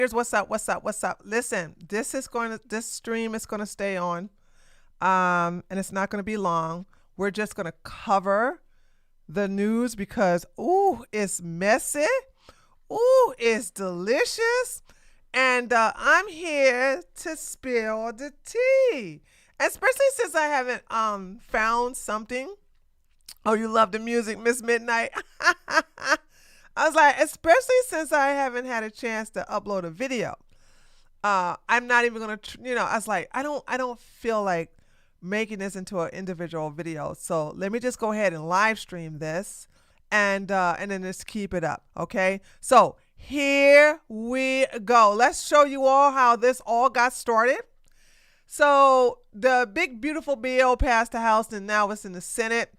Here's what's up. Listen, this stream is gonna stay on, and it's not gonna be long. We're just gonna cover the news because it's messy. It's delicious, and I'm here to spill the tea. Especially since I haven't found something. Oh, you love the music, Miss Midnight. I was like, especially since I haven't had a chance to upload a video. I'm not even gonna, I was like, I don't feel like making this into an individual video. So let me just go ahead and live stream this, and then just keep it up, okay? So here we go. Let's show you all how this all got started. So the big beautiful bill passed the House, and now it's in the Senate.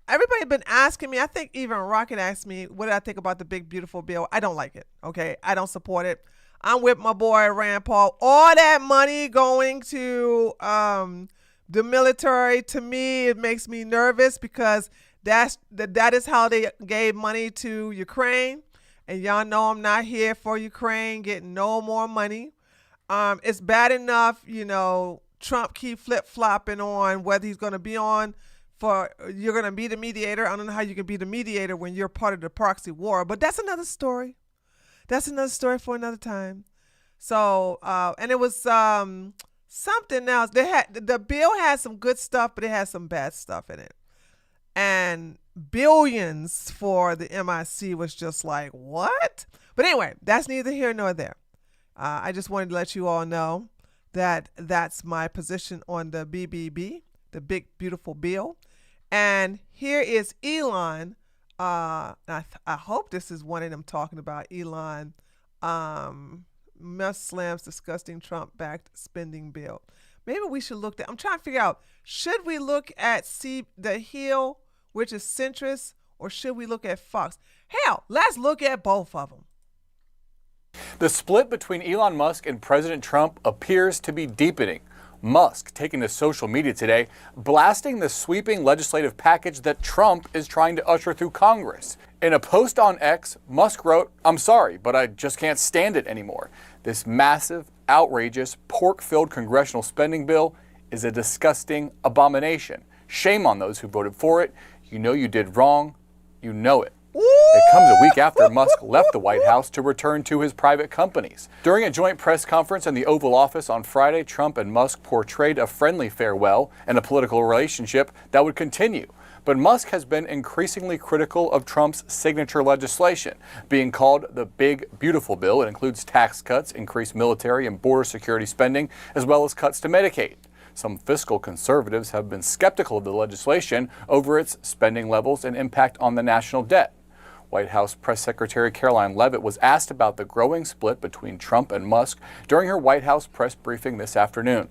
Everybody been asking me, I think even Rocket asked me, what did I think about the big beautiful bill? I don't like it. Okay. I don't support it. I'm with my boy Rand Paul. All that money going to the military, to me, it makes me nervous because that is how they gave money to Ukraine. And y'all know I'm not here for Ukraine getting no more money. It's bad enough, Trump keep flip-flopping on whether he's going to be on you're going to be the mediator. I don't know how you can be the mediator when you're part of the proxy war, but that's another story. That's another story for another time. So, and it was something else. The bill had some good stuff, but it had some bad stuff in it. And billions for the MIC was just like, what? But anyway, that's neither here nor there. I just wanted to let you all know that that's my position on the BBB, the big beautiful bill. And here is Elon. I hope this is one of them talking about Elon. Musk slams disgusting Trump-backed spending bill. Maybe we should look at. I'm trying to figure out. Should we look at the Hill, which is centrist, or should we look at Fox? Hell, let's look at both of them. The split between Elon Musk and President Trump appears to be deepening. Musk taking to social media today, blasting the sweeping legislative package that Trump is trying to usher through Congress. In a post on X, Musk wrote, "I'm sorry, but I just can't stand it anymore. This massive, outrageous, pork-filled congressional spending bill is a disgusting abomination. Shame on those who voted for it. You know you did wrong. You know it." It comes a week after Musk left the White House to return to his private companies. During a joint press conference in the Oval Office on Friday, Trump and Musk portrayed a friendly farewell and a political relationship that would continue. But Musk has been increasingly critical of Trump's signature legislation, being called the Big Beautiful Bill. It includes tax cuts, increased military and border security spending, as well as cuts to Medicaid. Some fiscal conservatives have been skeptical of the legislation over its spending levels and impact on the national debt. White House Press Secretary Caroline Leavitt was asked about the growing split between Trump and Musk during her White House press briefing this afternoon.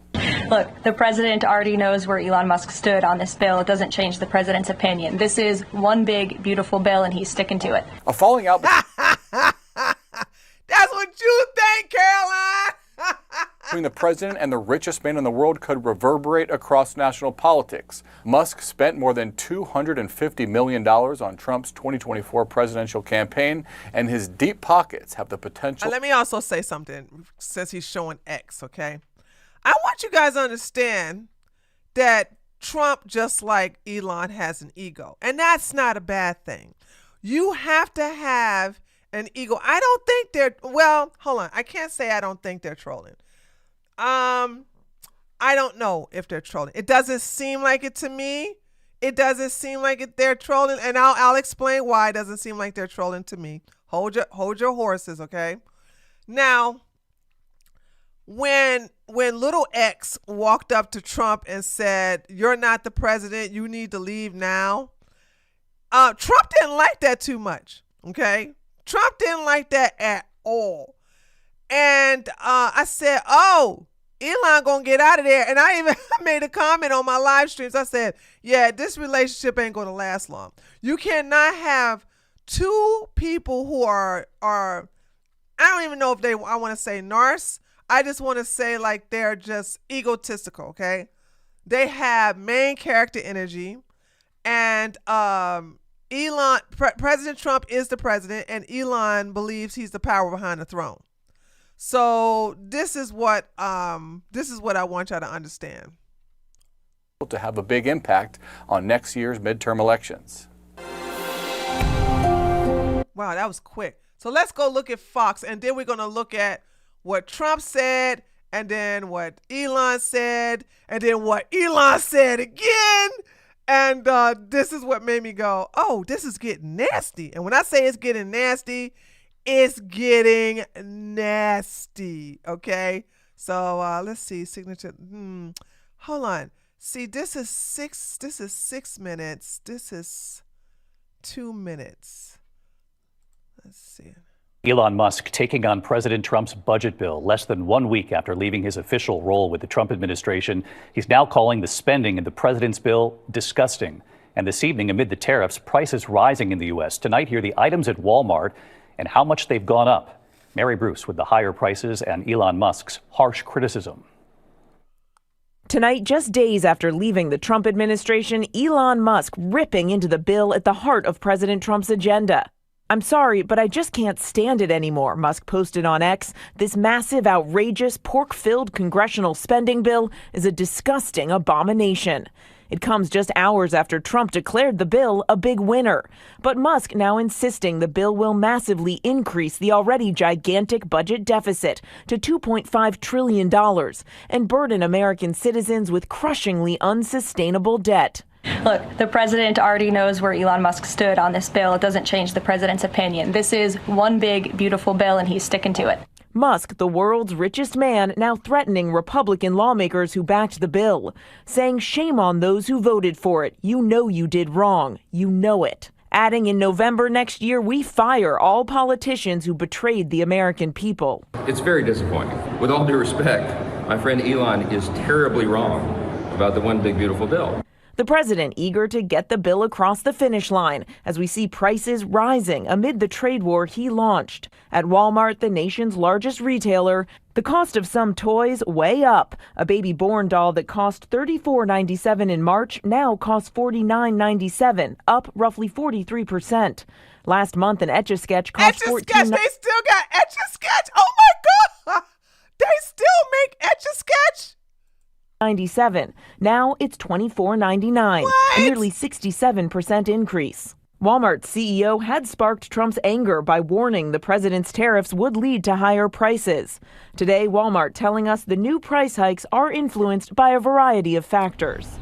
Look, the president already knows where Elon Musk stood on this bill. It doesn't change the president's opinion. This is one big, beautiful bill, and he's sticking to it. A falling out That's what you think, Caroline. between the president and the richest man in the world could reverberate across national politics. Musk spent more than $250 million on Trump's 2024 presidential campaign, and his deep pockets have the potential. Let me also say something, since he's showing X, okay? I want you guys to understand that Trump, just like Elon, has an ego, and that's not a bad thing. You have to have an ego. I don't think hold on. I can't say I don't think they're trolling. I don't know if they're trolling. It doesn't seem like it to me. It doesn't seem like they're trolling, and I'll explain why it doesn't seem like they're trolling to me. Hold your horses, okay? Now, when little X walked up to Trump and said, "You're not the president, you need to leave now," Trump didn't like that too much, okay? Trump didn't like that at all. And I said, "Oh, Elon gonna get out of there." And I even made a comment on my live streams. I said, "Yeah, this relationship ain't gonna last long. You cannot have two people who are I don't even know if I want to say narcissists. I just want to say like they're just egotistical, okay? They have main character energy, and President Trump is the president, and Elon believes he's the power behind the throne. So this is what I want y'all to understand. To have a big impact on next year's midterm elections. Wow, that was quick. So let's go look at Fox, and then we're going to look at what Trump said, and then what Elon said, and then what Elon said again. And this is what made me go, oh, this is getting nasty. And when I say it's getting nasty, it's getting nasty, okay? So let's see, signature. Hold on. See, this is 6 minutes. This is 2 minutes. Let's see. Elon Musk taking on President Trump's budget bill less than 1 week after leaving his official role with the Trump administration. He's now calling the spending in the president's bill disgusting. And this evening, amid the tariffs, prices rising in the U.S. Tonight, hear the items at Walmart and how much they've gone up. Mary Bruce with the higher prices and Elon Musk's harsh criticism. Tonight, just days after leaving the Trump administration, Elon Musk ripping into the bill at the heart of President Trump's agenda. I'm sorry, but I just can't stand it anymore, Musk posted on X. This massive, outrageous, pork-filled congressional spending bill is a disgusting abomination. It comes just hours after Trump declared the bill a big winner. But Musk now insisting the bill will massively increase the already gigantic budget deficit to $2.5 trillion and burden American citizens with crushingly unsustainable debt. Look, the president already knows where Elon Musk stood on this bill. It doesn't change the president's opinion. This is one big, beautiful bill, and he's sticking to it. Musk, the world's richest man, now threatening Republican lawmakers who backed the bill, saying shame on those who voted for it. You know you did wrong. You know it. Adding in November next year, we fire all politicians who betrayed the American people. It's very disappointing. With all due respect, my friend Elon is terribly wrong about the one big, beautiful bill. The president eager to get the bill across the finish line as we see prices rising amid the trade war he launched. At Walmart, the nation's largest retailer, the cost of some toys way up. A baby born doll that cost $34.97 in March now costs $49.97, up roughly 43%. Last month, an Etch-a-Sketch cost Etch-a-Sketch, they still got Etch-a-Sketch. Oh my God, they still make Etch-a-Sketch. 97. Now it's $24.99, a nearly 67% increase. Walmart's CEO had sparked Trump's anger by warning the president's tariffs would lead to higher prices. Today, Walmart telling us the new price hikes are influenced by a variety of factors.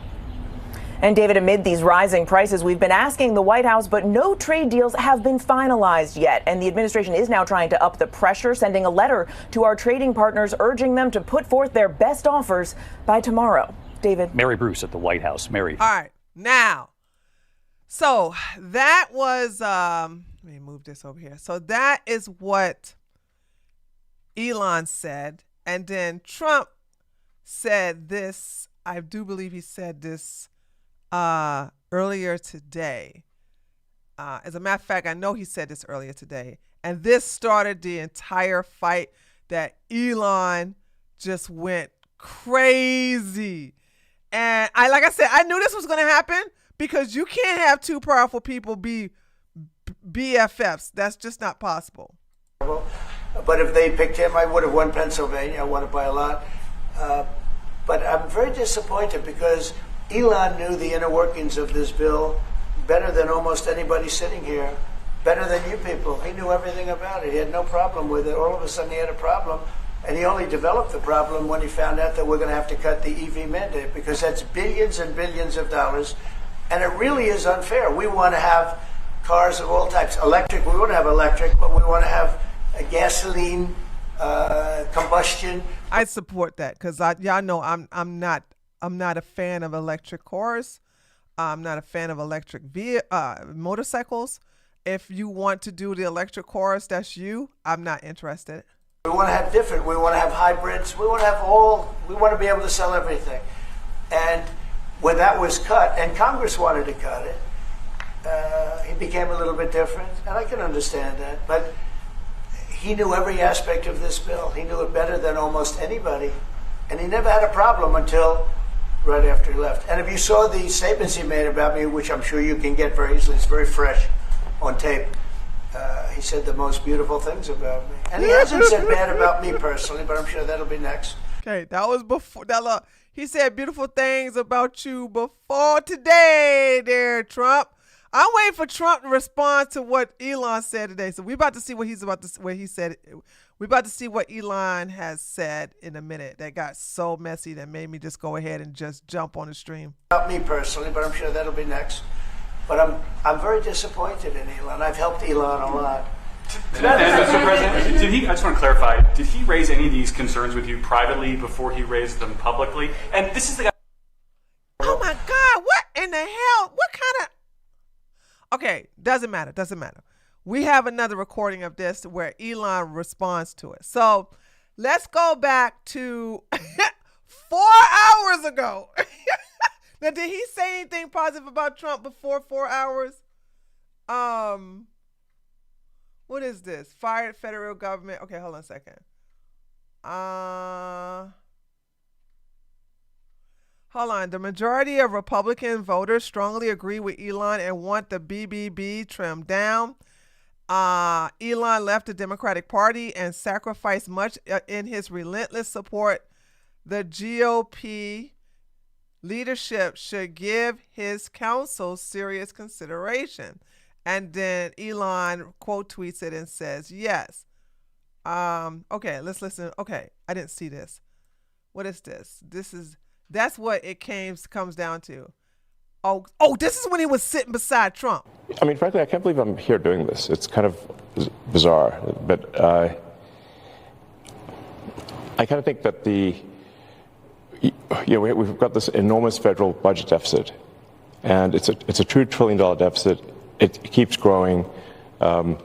And David, amid these rising prices, we've been asking the White House, but no trade deals have been finalized yet. And the administration is now trying to up the pressure, sending a letter to our trading partners, urging them to put forth their best offers by tomorrow. David. Mary Bruce at the White House. Mary. All right. Now, so that was, let me move this over here. So that is what Elon said. And then Trump said this, I do believe he said this earlier today. As a matter of fact, I know he said this earlier today. And this started the entire fight that Elon just went crazy. And like I said, I knew this was going to happen because you can't have two powerful people be BFFs. That's just not possible. But if they picked him, I would have won Pennsylvania. I won it by a lot. But I'm very disappointed because Elon knew the inner workings of this bill better than almost anybody sitting here, better than you people. He knew everything about it. He had no problem with it. All of a sudden he had a problem, and he only developed the problem when he found out that we're going to have to cut the EV mandate, because that's billions and billions of dollars, and it really is unfair. We want to have cars of all types. Electric, we want to have electric, but we want to have a gasoline combustion. I support that because y'all know I'm not a fan of electric cars. I'm not a fan of electric motorcycles. If you want to do the electric cars, that's you. I'm not interested. We want to have different. We want to have hybrids. We want to have all. We want to be able to sell everything. And when that was cut, and Congress wanted to cut it, he became a little bit different. And I can understand that. But he knew every aspect of this bill. He knew it better than almost anybody. And he never had a problem until right after he left. And if you saw the statements he made about me, which I'm sure you can get very easily, it's very fresh on tape. He said the most beautiful things about me. And he hasn't said bad about me personally, but I'm sure that'll be next. Okay, that was before. He said beautiful things about you before today, there, Trump. I'm waiting for Trump to respond to what Elon said today. So we're about to see what he said. We're about to see what Elon has said in a minute. That got so messy that made me just go ahead and just jump on the stream. About me personally, but I'm sure that'll be next. But I'm very disappointed in Elon. I've helped Elon a lot. Mr. President, I just want to clarify, did he raise any of these concerns with you privately before he raised them publicly? And this is the guy. Oh my God, what in the hell? What kind of. Okay, doesn't matter. We have another recording of this where Elon responds to it. So let's go back to 4 hours ago. Now, did he say anything positive about Trump before 4 hours? What is this? Fired federal government. Okay, hold on a second. Hold on. The majority of Republican voters strongly agree with Elon and want the BBB trimmed down. Elon left the Democratic Party and sacrificed much in his relentless support. The GOP leadership should give his counsel serious consideration. And then Elon quote tweets it and says, yes. Okay, let's listen. Okay, I didn't see this. What is this? That's what it comes down to. Oh, this is when he was sitting beside Trump. I mean, frankly, I can't believe I'm here doing this. It's kind of bizarre. But I kind of think that we've got this enormous federal budget deficit, and it's a $2 trillion deficit. It keeps growing. Our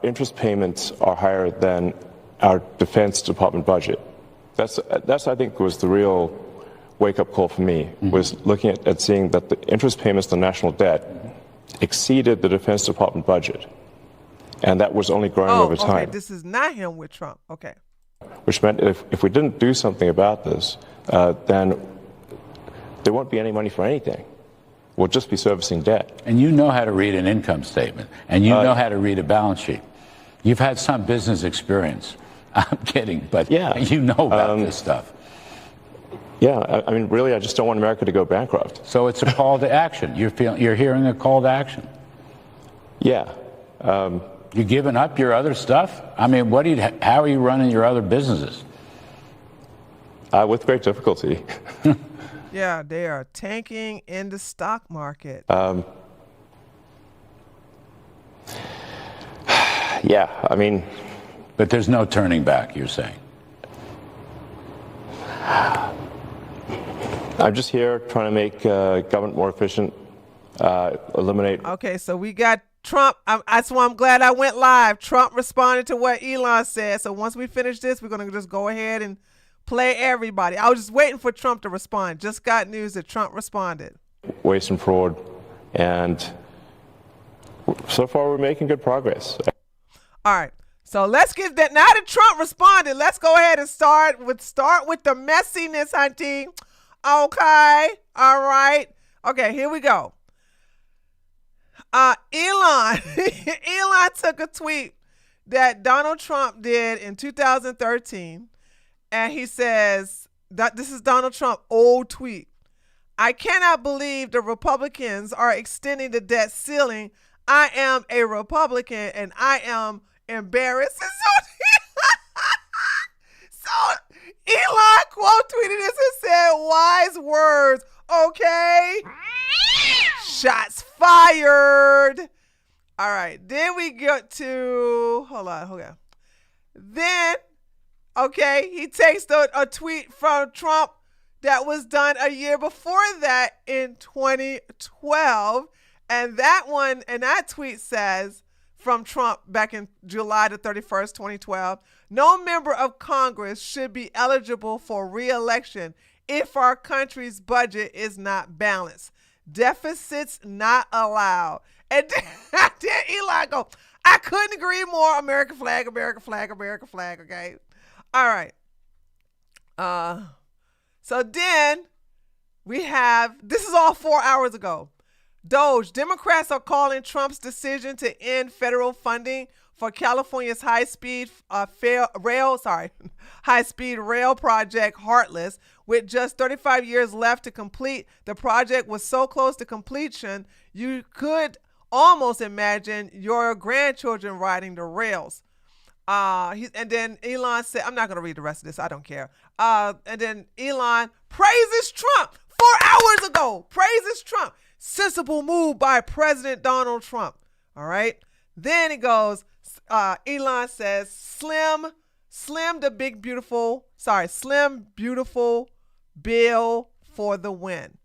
interest payments are higher than our Defense Department budget. That's I think was the real wake-up call for me, was looking at seeing that the interest payments on national debt exceeded the Defense Department budget, and that was only growing over time. Okay, this is not him with Trump. Okay. Which meant if we didn't do something about this, then there won't be any money for anything. We'll just be servicing debt. And you know how to read an income statement, and you know how to read a balance sheet. You've had some business experience. I'm kidding, but yeah, you know about this stuff. Yeah, I mean, really, I just don't want America to go bankrupt. So it's a call to action. You're hearing a call to action. Yeah. You giving up your other stuff? I mean, how are you running your other businesses? With great difficulty. Yeah, they are tanking in the stock market. Yeah, I mean. But there's no turning back, you're saying? I'm just here trying to make government more efficient, eliminate. Okay, so we got Trump. That's why I'm glad I went live. Trump responded to what Elon said. So once we finish this, we're going to just go ahead and play everybody. I was just waiting for Trump to respond. Just got news that Trump responded. Waste and fraud. And so far, we're making good progress. All right. So let's get that. Now that Trump responded, let's go ahead and start with the messiness, hunty. Okay. All right. Okay, here we go. Elon took a tweet that Donald Trump did in 2013, and he says that this is Donald Trump old tweet. I cannot believe the Republicans are extending the debt ceiling. I am a Republican and I am embarrassed. So Elon quote tweeted this and said, wise words, okay? Shots fired. All right, then we get to, hold on. Then, okay, he takes a tweet from Trump that was done a year before that in 2012. And that tweet says, from Trump back in July the 31st, 2012, no member of Congress should be eligible for re-election if our country's budget is not balanced. Deficits not allowed. And then Elon go, I couldn't agree more. American flag, American flag, American flag, okay? All right. So then we have, this is all 4 hours ago. Doge, Democrats are calling Trump's decision to end federal funding for California's high-speed rail project heartless. With just 35 years left to complete, the project was so close to completion, you could almost imagine your grandchildren riding the rails. And then Elon said, I'm not going to read the rest of this. I don't care. And then Elon praises Trump 4 hours ago. Praises Trump. Sensible move by President Donald Trump. All right. Then he goes, Elon says, slim beautiful bill for the win.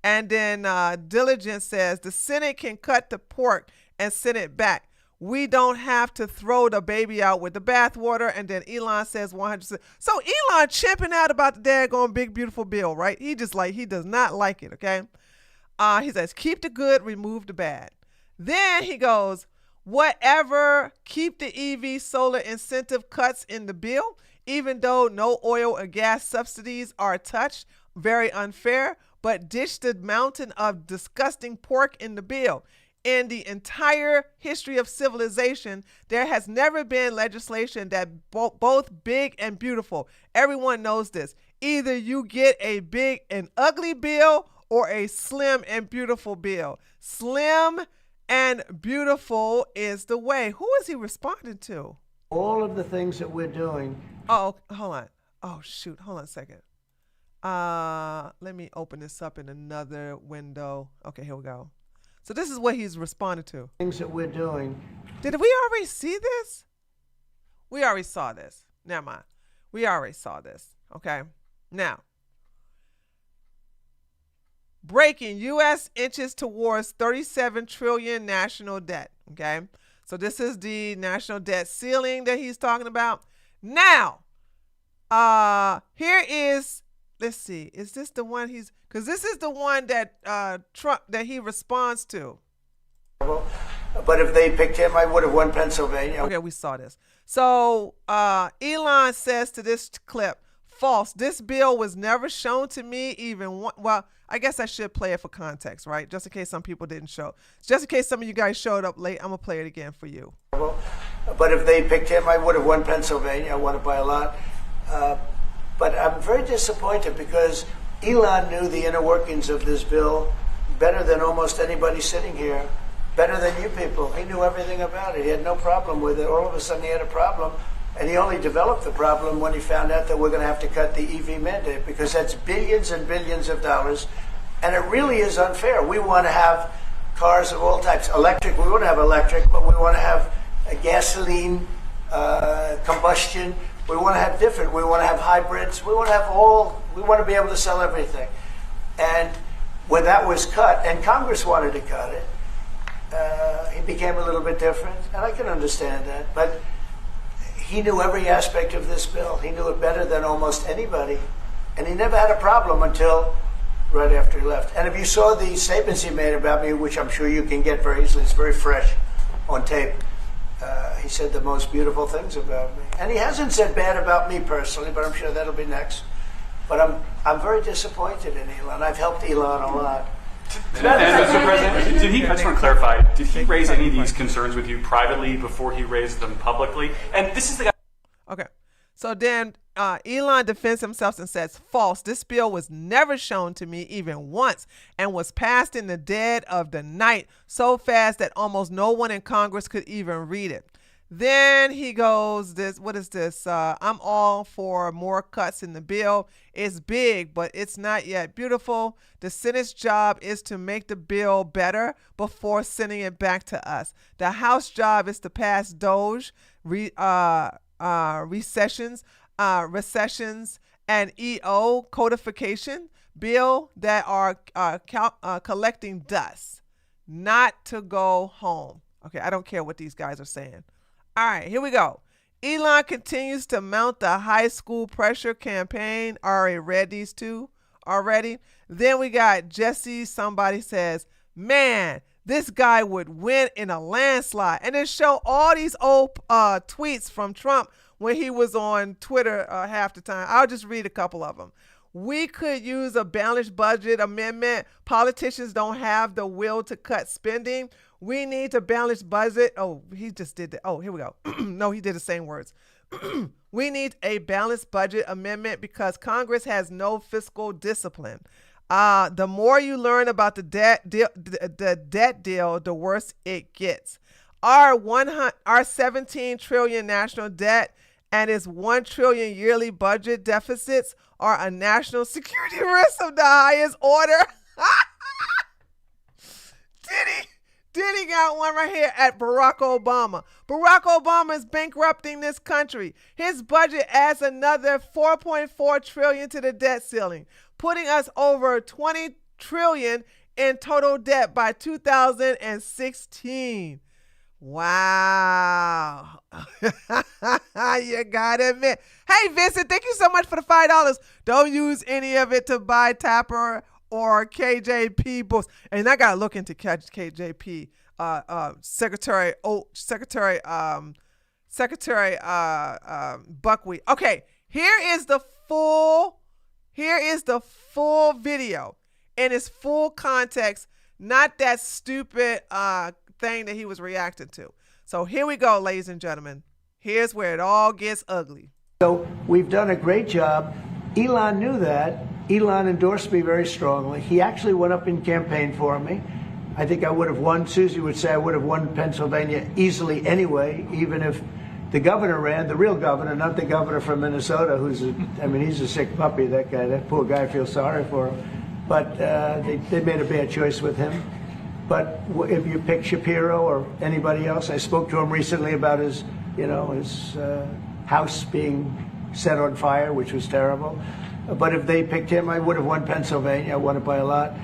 And then Diligence says the Senate can cut the pork and send it back. We don't have to throw the baby out with the bathwater. And then Elon says 100%. So Elon chimping out about the daggone big beautiful bill, right? He does not like it. Okay. He says, keep the good, remove the bad. Then he goes, whatever, keep the EV solar incentive cuts in the bill, even though no oil or gas subsidies are touched. Very unfair, but ditch the mountain of disgusting pork in the bill. In the entire history of civilization, there has never been legislation that both big and beautiful. Everyone knows this. Either you get a big and ugly bill or a slim and beautiful bill. Slim and beautiful is the way. Who is he responding to? All of the things that we're doing. Oh, hold on. Oh, shoot. Hold on a second. Let me open this up in another window. Okay, here we go. So this is what he's responded to. Things that we're doing. Did we already see this? We already saw this. Never mind. We already saw this. Okay. Now, breaking, U.S. inches towards 37 trillion national debt. Okay. So this is the national debt ceiling that he's talking about. Now, here is, let's see, is this the one because this is the one that Trump, that he responds to. But if they picked him, I would have won Pennsylvania. Okay, we saw this. So Elon says to this clip, false. This bill was never shown to me even one. Well, I guess I should play it for context, right? Just in case some people didn't show. Just in case some of you guys showed up late, I'm going to play it again for you. But if they picked him, I would have won Pennsylvania. I won it by a lot. But I'm very disappointed because Elon knew the inner workings of this bill better than almost anybody sitting here, better than you people. He knew everything about it. He had no problem with it. All of a sudden he had a problem. And he only developed the problem when he found out that we're going to have to cut the EV mandate, because that's billions and billions of dollars. And it really is unfair. We want to have cars of all types. Electric, we want to have electric, but we want to have a gasoline, combustion. We want to have different. We want to have hybrids. We want to have all. We want to be able to sell everything. And when that was cut, and Congress wanted to cut it, he became a little bit different. And I can understand that. But he knew every aspect of this bill. He knew it better than almost anybody. And he never had a problem until right after he left. And if you saw the statements he made about me, which I'm sure you can get very easily, it's very fresh on tape, he said the most beautiful things about me. And he hasn't said bad about me personally, but I'm sure that'll be next. But I'm very disappointed in Elon. I've helped Elon a lot. Mr. President, I just want to clarify, did he raise any of these concerns with you privately before he raised them publicly? And this is the guy. Okay. So then Elon defends himself and says, false. This bill was never shown to me even once and was passed in the dead of the night so fast that almost no one in Congress could even read it. Then he goes, what is this? I'm all for more cuts in the bill. It's big, but it's not yet beautiful. The Senate's job is to make the bill better before sending it back to us. The House job is to pass Doge, recessions, and EO codification bill that are collecting dust, not to go home. Okay, I don't care what these guys are saying. All right, here we go. Elon continues to mount the high school pressure campaign. Already read these two already. Then we got Jesse. Somebody says, man, this guy would win in a landslide. And then show all these old tweets from Trump when he was on Twitter half the time. I'll just read a couple of them. We could use a balanced budget amendment. Politicians don't have the will to cut spending. We need a balanced budget. Oh, he just did that. Oh, here we go. No, he did the same words. We need a balanced budget amendment because Congress has no fiscal discipline. The more you learn about the debt deal, the worse it gets. Our 17 trillion national debt and its 1 trillion yearly budget deficits are a national security risk of the highest order. Diddy got one right here at Barack Obama. Barack Obama is bankrupting this country. His budget adds another 4.4 trillion to the debt ceiling, putting us over 20 trillion in total debt by 2016. Wow. You gotta admit. Hey, Vincent, thank you so much for the $5. Don't use any of it to buy Tapper or KJP books. And I gotta look into KJP. Secretary Buckwheat. Okay, here is the full video in its full context, not that stupid thing that he was reacting to. So here we go, ladies and gentlemen. Here's where it all gets ugly. So we've done a great job. Elon knew that. Elon endorsed me very strongly. He actually went up and campaigned for me. I think I would have won. Susie would say I would have won Pennsylvania easily anyway, even if the governor ran, the real governor, not the governor from Minnesota, he's a sick puppy, that guy. That poor guy, I feel sorry for him. But they made a bad choice with him. But if you pick Shapiro or anybody else, I spoke to him recently about his house being set on fire, which was terrible. But if they picked him, I would have won Pennsylvania. I won it by a lot.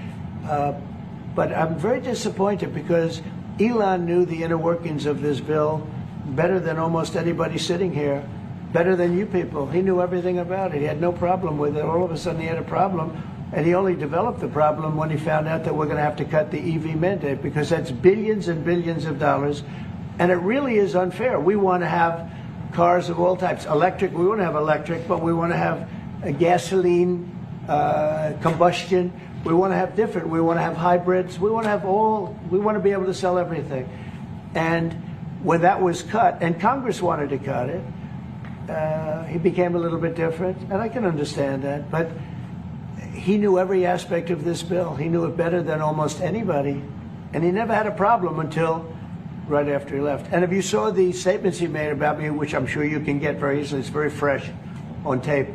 But I'm very disappointed because Elon knew the inner workings of this bill better than almost anybody sitting here, better than you people. He knew everything about it. He had no problem with it. All of a sudden he had a problem. And he only developed the problem when he found out that we're going to have to cut the EV mandate, because that's billions and billions of dollars. And it really is unfair. We want to have cars of all types. Electric, we want to have electric, but we want to have a gasoline, combustion. We want to have different. We want to have hybrids. We want to have all. We want to be able to sell everything. And when that was cut, and Congress wanted to cut it, he became a little bit different. And I can understand that. But he knew every aspect of this bill. He knew it better than almost anybody. And he never had a problem until right after he left. And if you saw the statements he made about me, which I'm sure you can get very easily, it's very fresh on tape.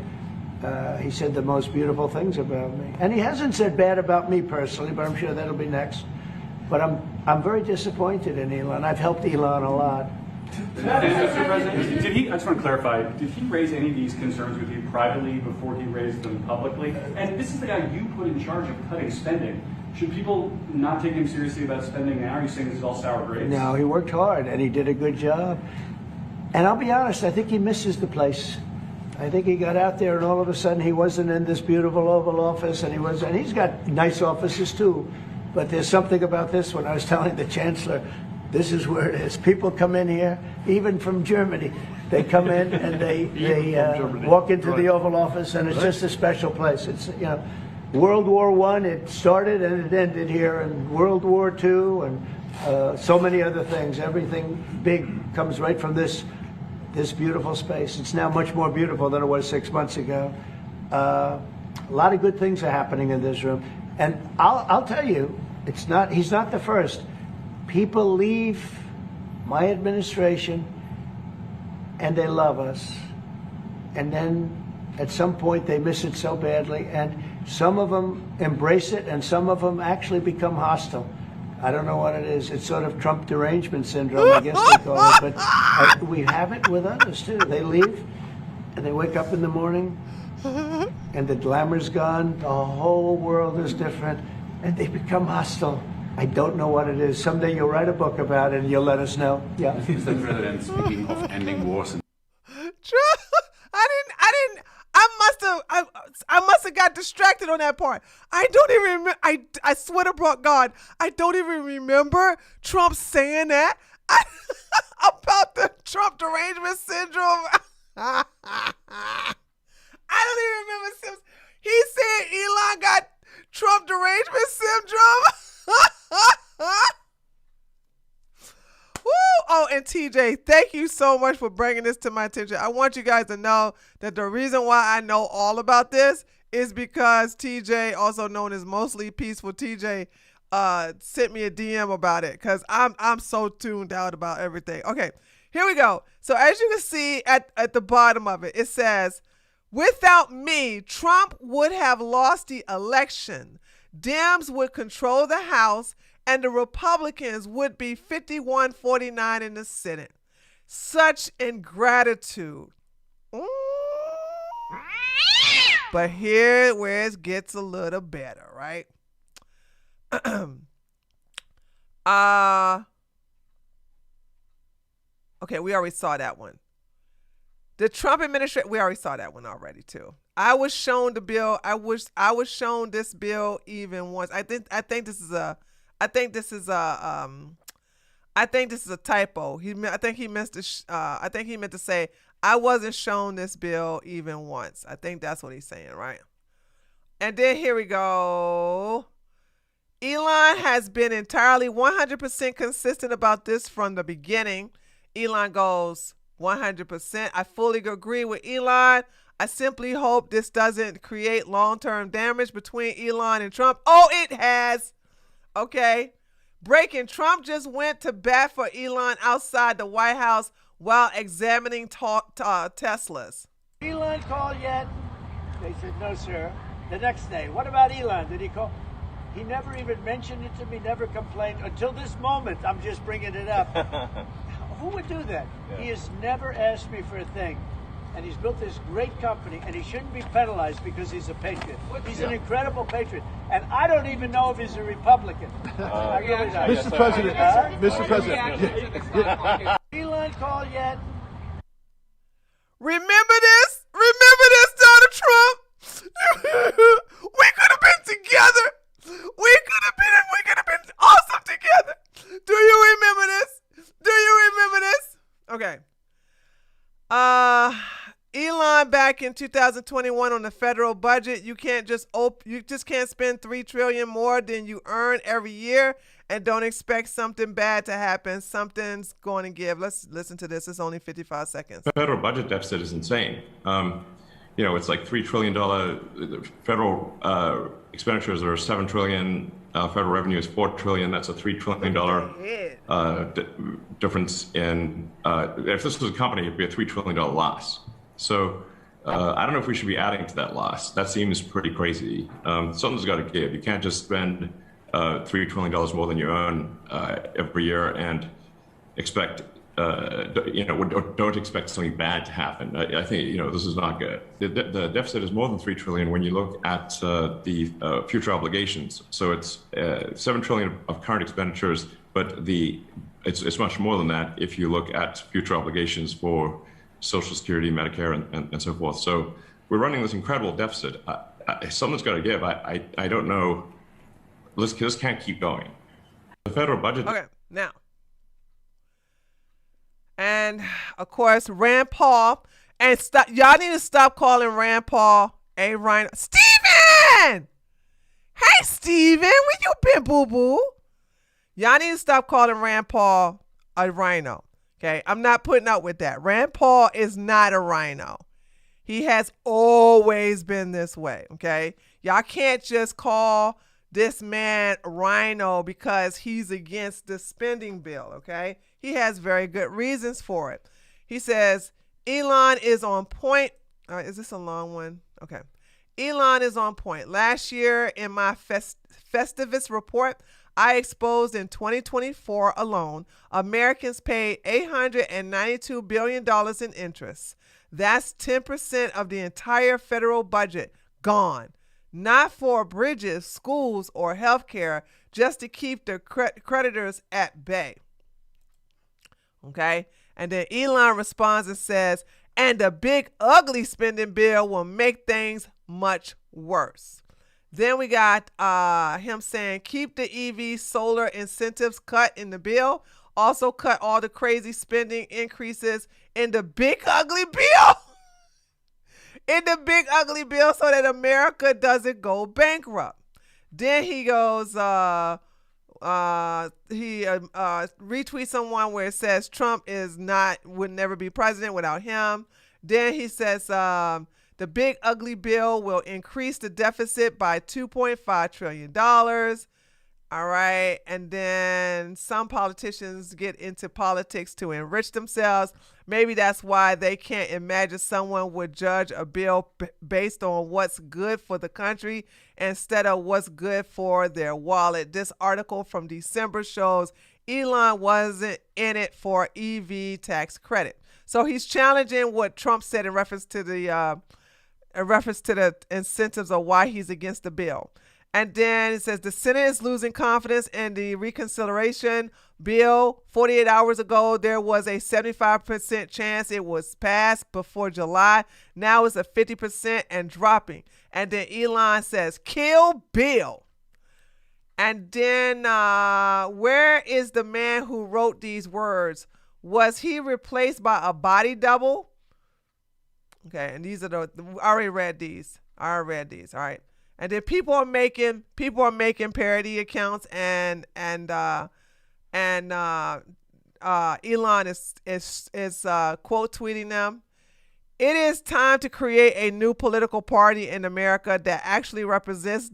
He said the most beautiful things about me. And he hasn't said bad about me personally, but I'm sure that'll be next. But I'm very disappointed in Elon. I've helped Elon a lot. Mr. President, I just want to clarify, did he raise any of these concerns with you privately before he raised them publicly? And this is the guy you put in charge of cutting spending. Should people not take him seriously about spending now? Are you saying this is all sour grapes? No, he worked hard and he did a good job. And I'll be honest, I think he misses the place. I think he got out there and all of a sudden he wasn't in this beautiful Oval Office, and he's got nice offices too. But there's something about this one. I was telling the Chancellor, this is where it is. People come in here, even from Germany. They come in and they walk into the Oval Office, and it's just a special place. It's, World War I, it started and it ended here, and World War II, and so many other things. Everything big comes right from this beautiful space. It's now much more beautiful than it was 6 months ago. A lot of good things are happening in this room. And I'll tell you, he's not the first. People leave my administration and they love us. And then at some point they miss it so badly. And some of them embrace it and some of them actually become hostile. I don't know what it is. It's sort of Trump derangement syndrome, I guess they call it. But we have it with others too. They leave and they wake up in the morning and the glamour's gone. The whole world is different and they become hostile. I don't know what it is. Someday you'll write a book about it and you'll let us know. Yeah. Mr. President, speaking of ending wars. I must have got distracted on that part. I don't even remember. I swear to God, I don't even remember Trump saying that about the Trump derangement syndrome. I don't even remember. He TJ, thank you so much for bringing this to my attention. I want you guys to know that the reason why I know all about this is because TJ, also known as Mostly Peaceful TJ, sent me a DM about it because I'm so tuned out about everything. Okay, here we go. So as you can see at the bottom of it, it says, without me, Trump would have lost the election. Dems would control the House and the Republicans would be 51-49 in the Senate. Such ingratitude. But here where it gets a little better, right? Okay, we already saw that one. The Trump administration, we already saw that one already too. I was shown the bill. I was shown this bill even once. I think this is a typo. I think he meant to say I wasn't shown this bill even once. I think that's what he's saying, right? And then here we go. Elon has been entirely 100% consistent about this from the beginning. Elon goes 100%. I fully agree with Elon. I simply hope this doesn't create long-term damage between Elon and Trump. Oh, it has. Okay. Breaking. Trump just went to bat for Elon outside the White House while examining Teslas. Elon called yet? They said, no, sir. The next day, what about Elon? Did he call? He never even mentioned it to me, never complained. Until this moment, I'm just bringing it up. Who would do that? Yeah. He has never asked me for a thing. And he's built this great company, and he shouldn't be penalized because he's a patriot. He's an incredible patriot. And I don't even know if he's a Republican. I really don't. Mr. President, Mr. President. Elon called yet? Remember this? Remember this, Donald Trump? We could have been together. We could have been awesome together. Do you remember this? Do you remember this? Okay. Elon back in 2021 on the federal budget, you just can't spend $3 trillion more than you earn every year and don't expect something bad to happen. Something's going to give. Let's listen to this. It's only 55 seconds. The federal budget deficit is insane. It's like $3 trillion federal expenditures are $7 trillion. Federal revenue is $4 trillion. That's a $3 trillion difference in. If this was a company, it'd be a $3 trillion loss. So I don't know if we should be adding to that loss. That seems pretty crazy. Something's got to give. You can't just spend $3 trillion more than you earn every year and expect. Don't expect something bad to happen. I think this is not good. The deficit is more than $3 trillion when you look at the future obligations. So it's $7 trillion of current expenditures, but it's much more than that if you look at future obligations for Social Security, Medicare, and so forth. So we're running this incredible deficit. Something's got to give. I don't know. This can't keep going. The federal budget. Okay, now. And of course, Rand Paul, and y'all need to stop calling Rand Paul a rhino. Steven! Hey, Steven, where you been, boo-boo? Y'all need to stop calling Rand Paul a rhino. Okay, I'm not putting up with that. Rand Paul is not a rhino. He has always been this way. Okay, y'all can't just call this man a rhino because he's against the spending bill. Okay. He has very good reasons for it. He says, Elon is on point. Is this a long one? Okay. Elon is on point. Last year in my Festivus report, I exposed in 2024 alone, Americans paid $892 billion in interest. That's 10% of the entire federal budget gone. Not for bridges, schools, or healthcare, just to keep the creditors at bay. Okay, and then Elon responds and says, and the big ugly spending bill will make things much worse. Then we got him saying, keep the EV solar incentives cut in the bill. Also cut all the crazy spending increases in the big ugly bill. In the big ugly bill so that America doesn't go bankrupt. Then he goes, he retweets someone where it says Trump would never be president without him. Then he says the big ugly bill will increase the deficit by $2.5 trillion. All right. And then some politicians get into politics to enrich themselves. Maybe that's why they can't imagine someone would judge a bill based on what's good for the country instead of what's good for their wallet. This article from December shows Elon wasn't in it for EV tax credit. So he's challenging what Trump said in reference to the incentives of why he's against the bill. And then it says the Senate is losing confidence in the reconsideration bill. 48 hours ago, there was a 75% chance it was passed before July. Now it's a 50% and dropping. And then Elon says, kill Bill. And then where is the man who wrote these words? Was he replaced by a body double? Okay, and these are I already read these. All right. And then people are making parody accounts and Elon is quote tweeting them. It is time to create a new political party in America that actually represents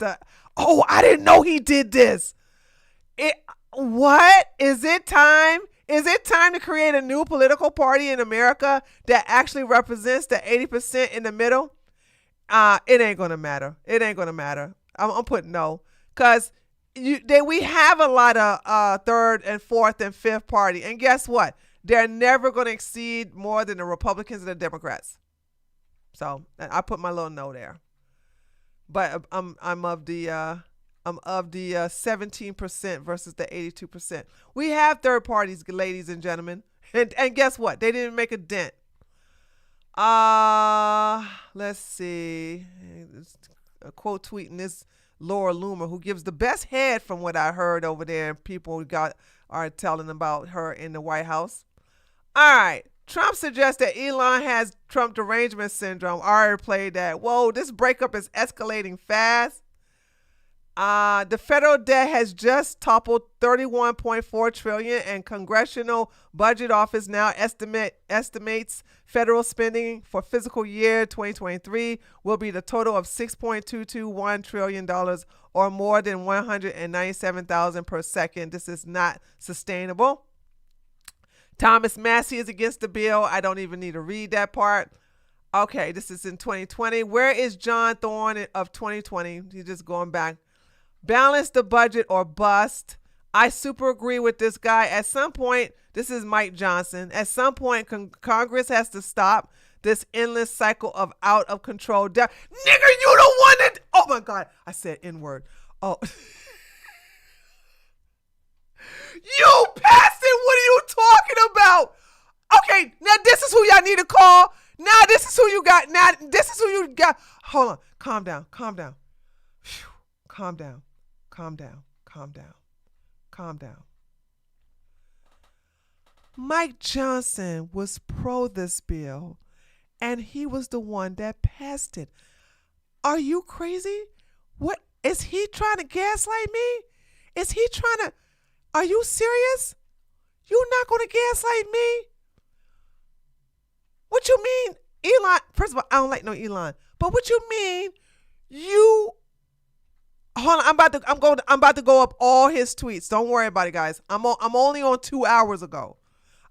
I didn't know he did this. What? Is it time? Is it time to create a new political party in America that actually represents the 80% in the middle? It ain't gonna matter. I'm putting no, because we have a lot of third and fourth and fifth party, and guess what? They're never gonna exceed more than the Republicans and the Democrats. So I put my little no there. But I'm of the 17% versus the 82%. We have third parties, ladies and gentlemen, and guess what? They didn't make a dent. Let's see. A quote tweeting this Laura Loomer, who gives the best head from what I heard over there, and people are telling about her in the White House. All right. Trump suggests that Elon has Trump derangement syndrome. I already played that. Whoa, this breakup is escalating fast. The federal debt has just toppled $31.4 trillion, and Congressional Budget Office now estimates federal spending for fiscal year 2023 will be the total of $6.221 trillion, or more than 197,000 per second. This is not sustainable. Thomas Massey is against the bill. I don't even need to read that part. Okay, this is in 2020. Where is John Thorne of 2020? He's just going back. Balance the budget or bust. I super agree with this guy. At some point, this is Mike Johnson. At some point, Congress has to stop this endless cycle of out of control debt. Nigga, you the one that. Oh my God, I said N word. Oh. You passed it. What are you talking about? Okay, now this is who y'all need to call. Now this is who you got. Now this is who you got. Hold on. Calm down. Whew. Calm down. Mike Johnson was pro this bill, and he was the one that passed it. Are you crazy? What is he trying to gaslight me? Is he trying to? Are you serious? You're not going to gaslight me? What you mean, Elon? First of all, I don't like no Elon. But what you mean? You hold on. I'm about to go up all his tweets. Don't worry about it, guys. I'm only on 2 hours ago.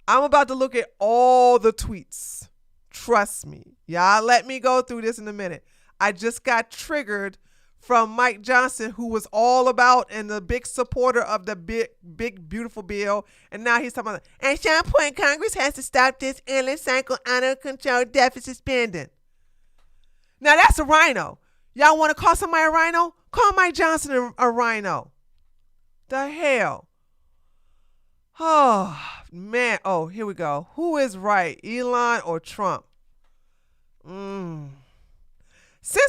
I'm about to look at all the tweets. Trust me. Y'all let me go through this in a minute. I just got triggered from Mike Johnson, who was all about and the big supporter of the big beautiful bill. And now he's talking about, at some point, Congress has to stop this endless cycle out of control deficit spending. Now that's a rhino. Y'all want to call somebody a rhino? Call Mike Johnson a rhino. The hell? Oh, man. Oh, here we go. Who is right, Elon or Trump? Since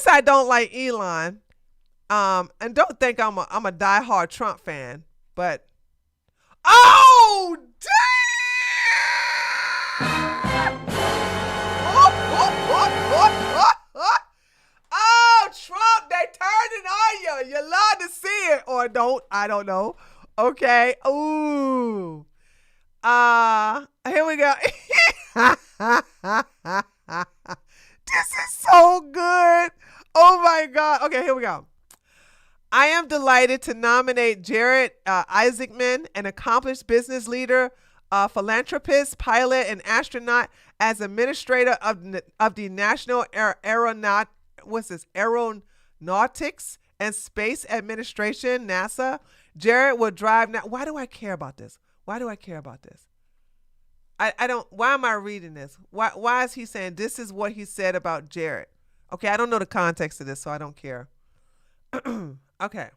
I don't like Elon, and don't think I'm a diehard Trump fan, but oh damn! Oh, Trump, they turned it on you. You're allowed to see it or don't. I don't know. Okay. Ooh. Here we go. This is so good. Oh my God. Okay, here we go. I am delighted to nominate Jared Isaacman, an accomplished business leader, philanthropist, pilot, and astronaut, as administrator of the National Aeronautics and Space Administration, NASA. Jared will drive now. Why do I care about this? Why do I care about this? I don't. Why am I reading this? Why is he saying this is what he said about Jared? Okay, I don't know the context of this, so I don't care. Okay.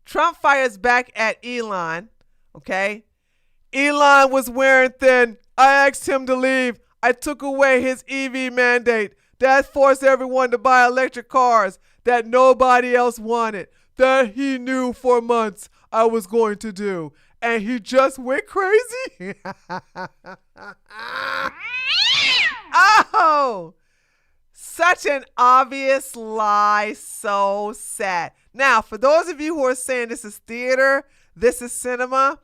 Trump fires back at Elon. Okay. Elon was wearing thin. I asked him to leave. I took away his EV mandate. That forced everyone to buy electric cars that nobody else wanted, that he knew for months I was going to do. And he just went crazy. Oh, such an obvious lie. So sad. Now, for those of you who are saying this is theater, this is cinema,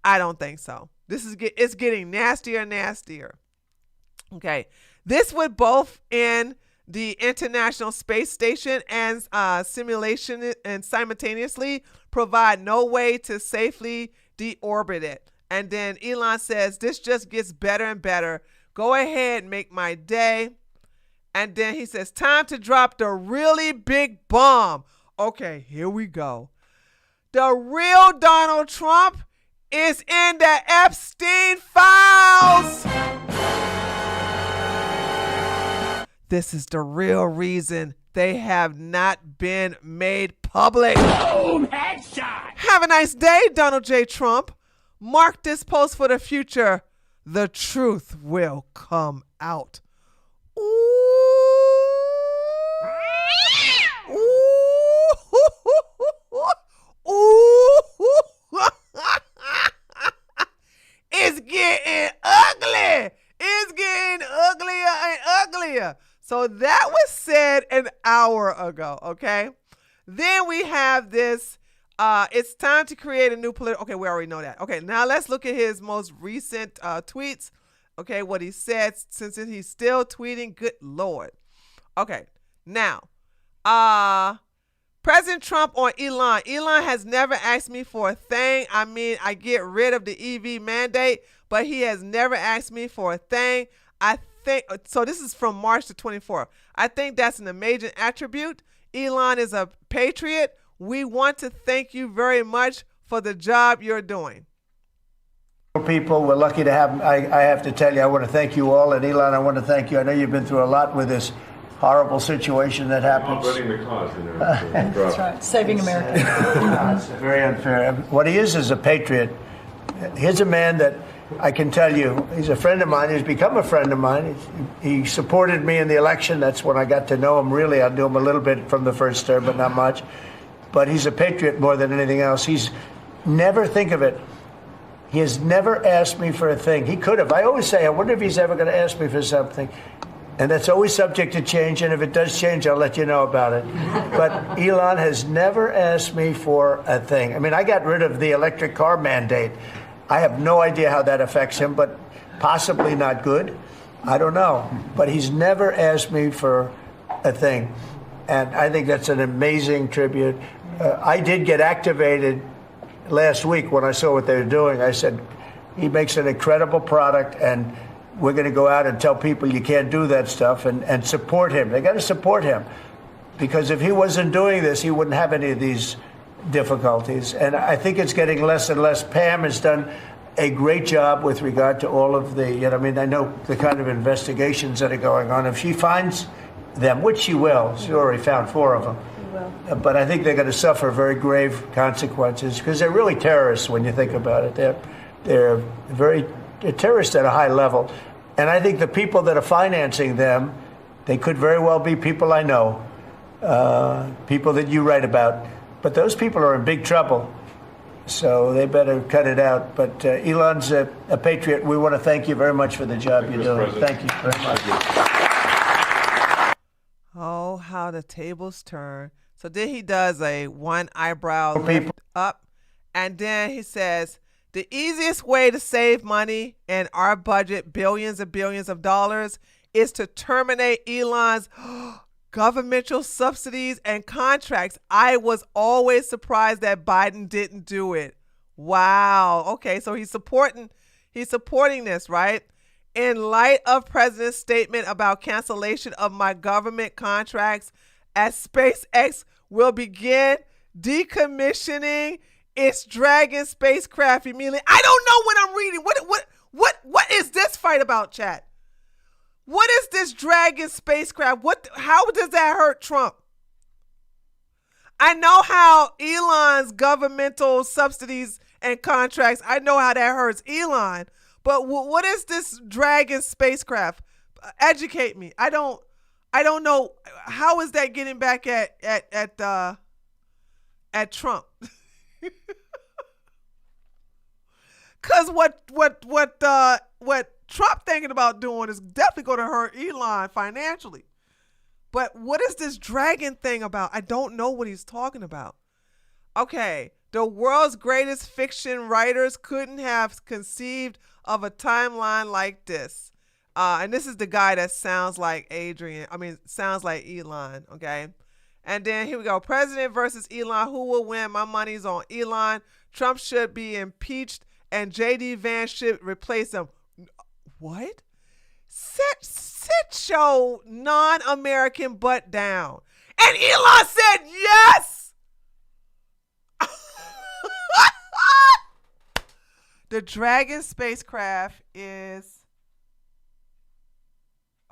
I don't think so. It's getting nastier and nastier. Okay. This would both end the International Space Station and simulation and simultaneously provide no way to safely deorbit it. And then Elon says, this just gets better and better. Go ahead, make my day. And then he says, time to drop the really big bomb. Okay, here we go. The real Donald Trump is in the Epstein files. This is the real reason they have not been made public. Boom, headshot. Have a nice day, Donald J. Trump. Mark this post for the future. The truth will come out. Ooh. Ooh. Ooh. It's getting ugly. It's getting uglier and uglier. So that was said an hour ago, okay? Then we have this, it's time to create a new political, okay, we already know that. Okay, now let's look at his most recent tweets, okay, what he said, since he's still tweeting, good Lord. Okay, now, President Trump on Elon. Elon has never asked me for a thing. I mean, I get rid of the EV mandate, but he has never asked me for a thing. I think, so this is from March the 24th. I think that's an amazing attribute. Elon is a patriot. We want to thank you very much for the job you're doing. People, we're lucky to have, I have to tell you, I want to thank you all. And Elon, I want to thank you. I know you've been through a lot with this horrible situation that happens. The cause, That's right. Saving America. It's very unfair. What he is a patriot. Here's a man that I can tell you, he's a friend of mine. He's become a friend of mine. He supported me in the election. That's when I got to know him. Really, I knew him a little bit from the first term, but not much. But he's a patriot more than anything else. He's never, think of it, he has never asked me for a thing. He could have. I always say, I wonder if he's ever going to ask me for something. And that's always subject to change. And if it does change, I'll let you know about it. But Elon has never asked me for a thing. I mean, I got rid of the electric car mandate. I have no idea how that affects him, but possibly not good. I don't know. But he's never asked me for a thing. And I think that's an amazing tribute. I did get activated last week when I saw what they were doing. I said, he makes an incredible product, and we're going to go out and tell people you can't do that stuff, and support him. They got to support him, because if he wasn't doing this, he wouldn't have any of these difficulties. And I think it's getting less and less. Pam has done a great job with regard to all of the, I mean, I know the kind of investigations that are going on. If she finds them, which she will, she already found 4 of them. But I think they're going to suffer very grave consequences, because they're really terrorists when you think about it. They're terrorists at a high level. And I think the people that are financing them, they could very well be people I know, people that you write about. But those people are in big trouble, so they better cut it out. But Elon's a patriot. We want to thank you very much for the job you're doing. Thank you very much. Oh, how the tables turn. So then he does a one eyebrow lift up, And then he says, the easiest way to save money in our budget, billions and billions of dollars, is to terminate Elon's governmental subsidies and contracts. I was always surprised that Biden didn't do it. Wow. Okay, so he's supporting this, right? In light of President's statement about cancellation of my government contracts, as SpaceX will begin decommissioning its Dragon spacecraft immediately. I don't know what I'm reading. What is this fight about, chat? What is this Dragon spacecraft? How does that hurt Trump? I know how Elon's governmental subsidies and contracts, I know how that hurts Elon, but what is this Dragon spacecraft? Educate me. I don't know. How is that getting back at Trump? Cause what Trump thinking about doing is definitely going to hurt Elon financially. But what is this Dragon thing about? I don't know what he's talking about. Okay, the world's greatest fiction writers couldn't have conceived of a timeline like this. And this is the guy that sounds like sounds like Elon, okay? And then here we go. President versus Elon. Who will win? My money's on Elon. Trump should be impeached and J.D. Vance should replace him. What? Sit your non-American butt down. And Elon said yes! The Dragon spacecraft is...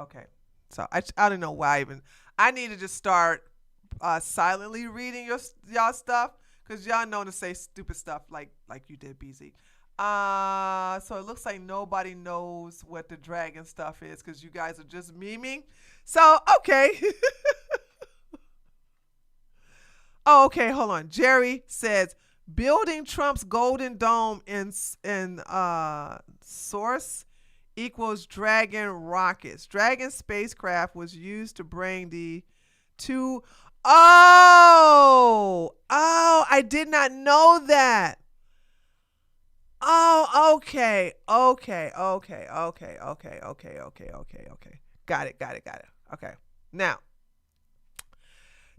Okay. So I don't know why I need to just start silently reading y'all stuff, because y'all know to say stupid stuff like you did, BZ. So it looks like nobody knows what the Dragon stuff is because you guys are just memeing. So, okay. Oh, okay, hold on. Jerry says, building Trump's Golden Dome in source equals Dragon rockets. Dragon spacecraft was used to bring the two... Oh, I did not know that. Oh, okay. Got it. Okay. Now,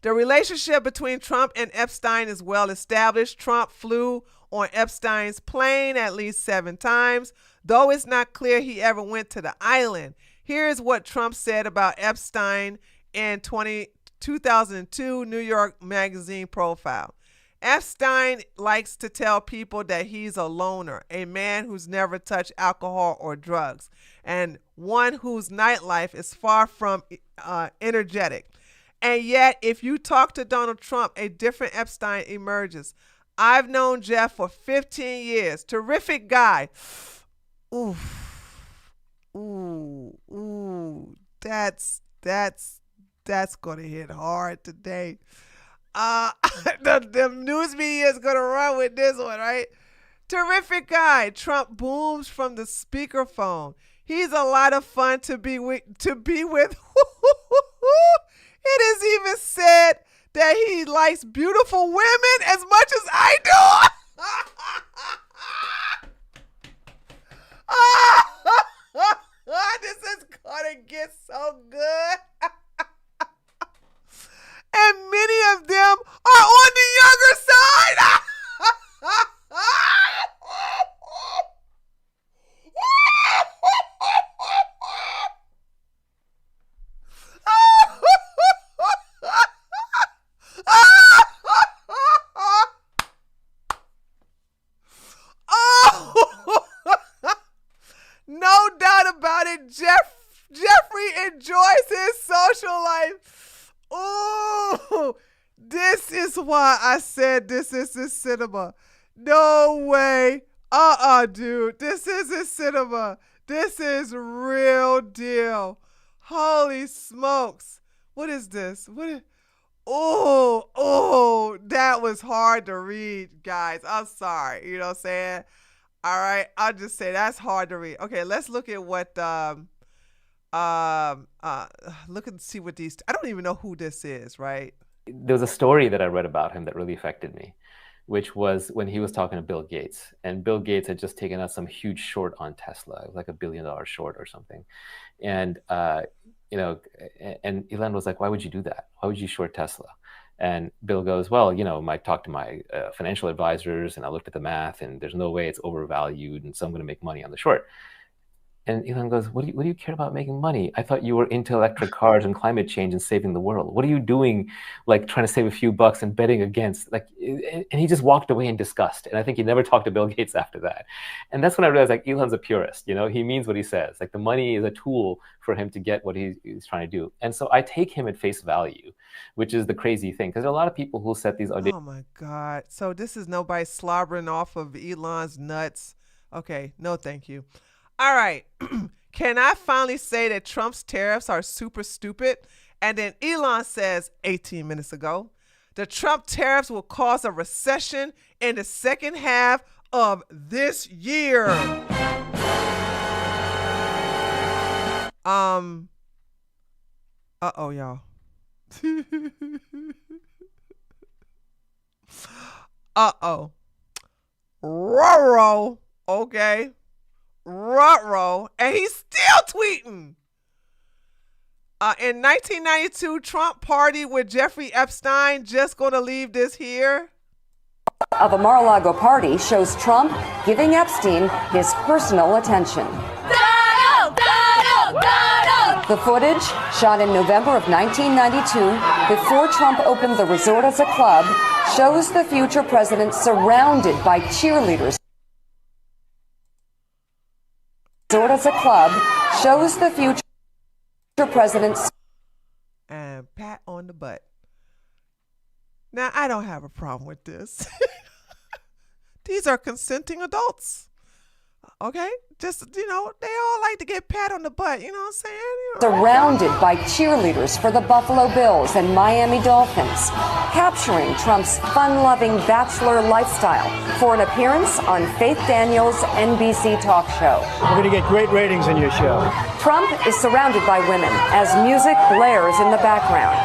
the relationship between Trump and Epstein is well established. Trump flew on Epstein's plane at least 7 times, though it's not clear he ever went to the island. Here's what Trump said about Epstein in 2002 New York Magazine profile. Epstein likes to tell people that he's a loner, a man who's never touched alcohol or drugs, and one whose nightlife is far from energetic. And yet, if you talk to Donald Trump, a different Epstein emerges. I've known Jeff for 15 years. Terrific guy. Ooh, that's gonna hit hard today. The news media is gonna run with this one, right? Terrific guy. Trump booms from the speakerphone. He's a lot of fun to be with. It is even said that he likes beautiful women as much as I do. This is gonna get so good. And many of them are on the younger side. No doubt about it, Jeffrey enjoys his social life. Oh, this is why I said this is a cinema. No way. Dude. This isn't cinema. This is real deal. Holy smokes. What is this? That was hard to read, guys. I'm sorry. You know what I'm saying? All right. I'll just say that's hard to read. Okay, let's look at what look and see what these, I don't even know who this is, right? There was a story that I read about him that really affected me. which was when he was talking to Bill Gates. And Bill Gates had just taken out some huge short on Tesla. It was like $1 billion short or something. And, and Elon was like, why would you do that? Why would you short Tesla? And Bill goes, well, I talked to my financial advisors and I looked at the math and there's no way it's overvalued. And so I'm going to make money on the short. And Elon goes, what do you care about making money? I thought you were into electric cars and climate change and saving the world. What are you doing, like trying to save a few bucks and betting against? And he just walked away in disgust. And I think he never talked to Bill Gates after that. And that's when I realized, Elon's a purist. He means what he says. The money is a tool for him to get what he's trying to do. And so I take him at face value, which is the crazy thing, because there are a lot of people who set these audacious. Oh my God! So this is nobody slobbering off of Elon's nuts. Okay, no, thank you. All right. Can I finally say that Trump's tariffs are super stupid? And then Elon says 18 minutes ago, the Trump tariffs will cause a recession in the second half of this year. Uh-oh, y'all. Uh-oh. Ruh-roh. Okay. Ruh-roh. And he's still tweeting. In 1992, Trump partied with Jeffrey Epstein. Just going to leave this here. Of a Mar-a-Lago party shows Trump giving Epstein his personal attention. Donald! Donald! Donald! The footage, shot in November of 1992, before Trump opened the resort as a club, shows the future president surrounded by cheerleaders. Resort as a club shows the future president. And pat on the butt. Now, I don't have a problem with this. These are consenting adults. Okay? Just, they all like to get pat on the butt. You know what I'm saying? Surrounded by cheerleaders for the Buffalo Bills and Miami Dolphins, capturing Trump's fun-loving bachelor lifestyle for an appearance on Faith Daniels' NBC talk show. We're going to get great ratings in your show. Trump is surrounded by women as music blares in the background.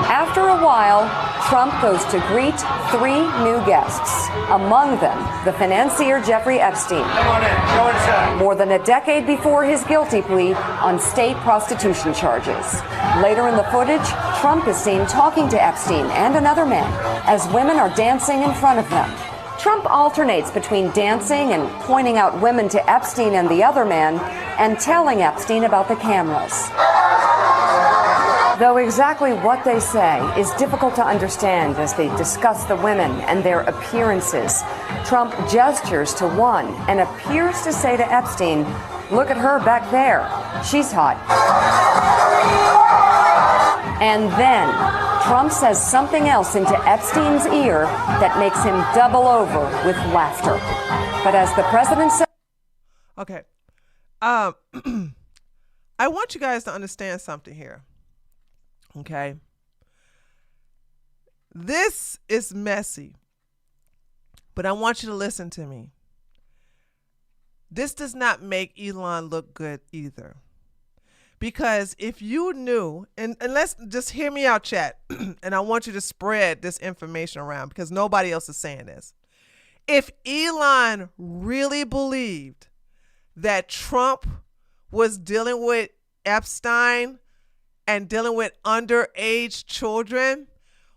After a while, Trump goes to greet 3 new guests, among them the financier Jeffrey Epstein. Come on in. Go inside. More than a decade before his guilty plea on state prostitution charges. Later in the footage, Trump is seen talking to Epstein and another man as women are dancing in front of them. Trump alternates between dancing and pointing out women to Epstein and the other man and telling Epstein about the cameras. Though exactly what they say is difficult to understand as they discuss the women and their appearances, Trump gestures to one and appears to say to Epstein, "Look at her back there. She's hot." And then Trump says something else into Epstein's ear that makes him double over with laughter. But as the president said... Okay. I want you guys to understand something here. Okay. This is messy, but I want you to listen to me. This does not make Elon look good either. Because if you knew, and let's just hear me out, chat, and I want you to spread this information around because nobody else is saying this. If Elon really believed that Trump was dealing with Epstein and dealing with underage children,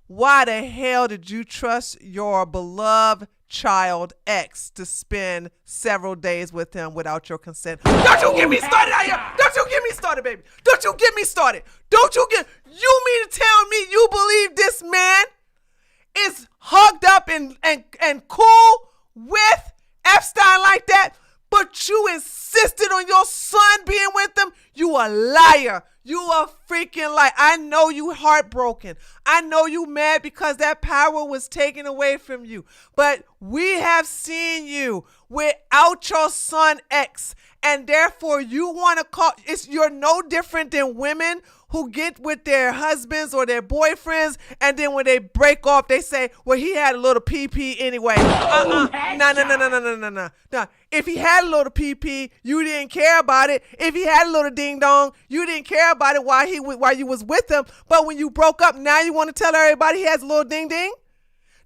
why the hell did you trust your beloved child X to spend several days with him without your consent? Don't you get me started out here! Don't you get me started, baby! Don't you get me started! You mean to tell me you believe this man is hugged up and cool with Epstein like that, but you insisted on your son being with them? You a liar. You a freaking liar. I know you heartbroken. I know you mad because that power was taken away from you. But we have seen you without your son X. And therefore you want to call, you're no different than women who get with their husbands or their boyfriends, and then when they break off, they say, well, he had a little PP anyway. No. If he had a little PP, you didn't care about it. If he had a little ding dong, you didn't care about it while you was with him. But when you broke up, now you want to tell everybody he has a little ding ding?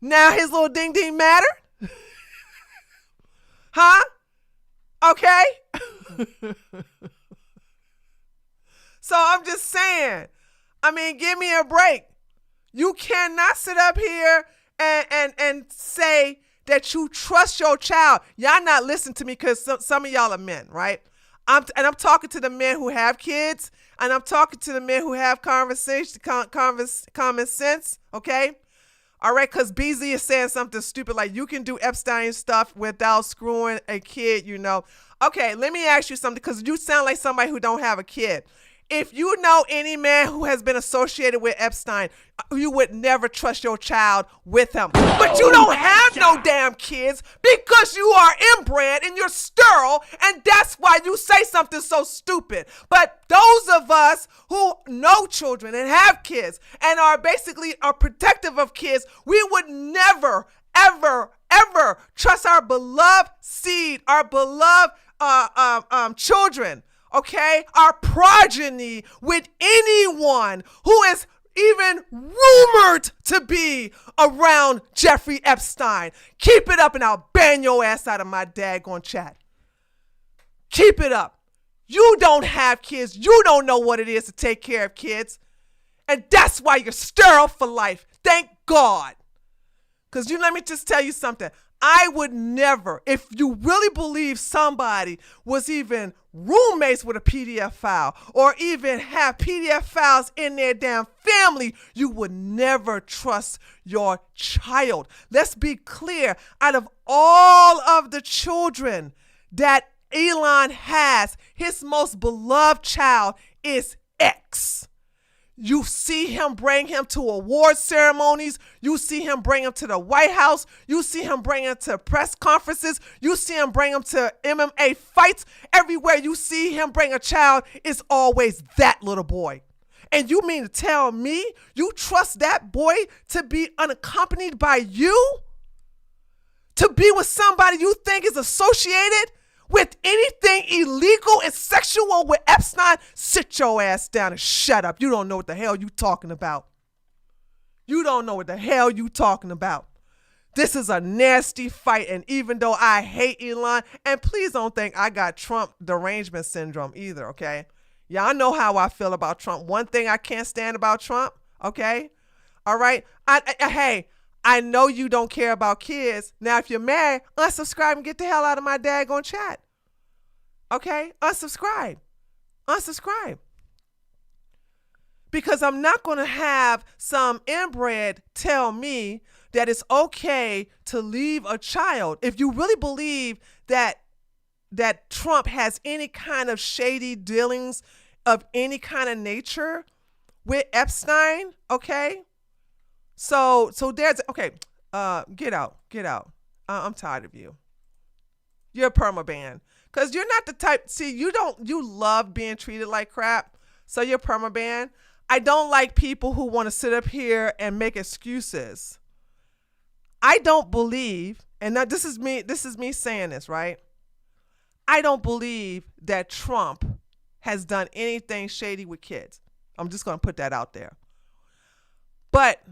Now his little ding ding mattered? Huh? Okay. So I'm just saying, I mean, give me a break. You cannot sit up here and say that you trust your child. Y'all not listening to me because some of y'all are men, right? I'm talking to the men who have kids, and I'm talking to the men who have common sense, okay? All right, because Beasley is saying something stupid like you can do Epstein stuff without screwing a kid, you know. Okay, let me ask you something because you sound like somebody who don't have a kid. If you know any man who has been associated with Epstein, you would never trust your child with him. But you don't have no damn kids because you are inbred and you're sterile, and that's why you say something so stupid. But those of us who know children and have kids and are basically protective of kids, we would never, ever, ever trust our beloved seed, our beloved children, okay, our progeny with anyone who is even rumored to be around Jeffrey Epstein. Keep it up and I'll ban your ass out of my daggone chat. Keep it up. You don't have kids. You don't know what it is to take care of kids. And that's why you're sterile for life. Thank God. Because let me just tell you something. I would never, if you really believe somebody was even roommates with a PDF file or even have PDF files in their damn family, you would never trust your child. Let's be clear. Out of all of the children that Elon has, his most beloved child is X. You see him bring him to award ceremonies. You see him bring him to the White House. You see him bring him to press conferences. You see him bring him to MMA fights. Everywhere you see him bring a child, it's always that little boy. And you mean to tell me you trust that boy to be unaccompanied by you? To be with somebody you think is associated with anything illegal and sexual with Epstein? Sit your ass down and shut up. You don't know what the hell you talking about. You don't know what the hell you talking about. This is a nasty fight, and even though I hate Elon, and please don't think I got Trump derangement syndrome either, okay? Y'all know how I feel about Trump. One thing I can't stand about Trump, okay? All right? Hey, I know you don't care about kids. Now, if you're mad, unsubscribe and get the hell out of my daggone chat. Okay? Unsubscribe. Unsubscribe. Because I'm not going to have some inbred tell me that it's okay to leave a child. If you really believe that Trump has any kind of shady dealings of any kind of nature with Epstein, okay? So there's, okay, get out. I'm tired of you. You're a permaban. Because you're not the type, see, you love being treated like crap, so you're permaban. I don't like people who want to sit up here and make excuses. I don't believe, and now this is me saying this, right? I don't believe that Trump has done anything shady with kids. I'm just going to put that out there. But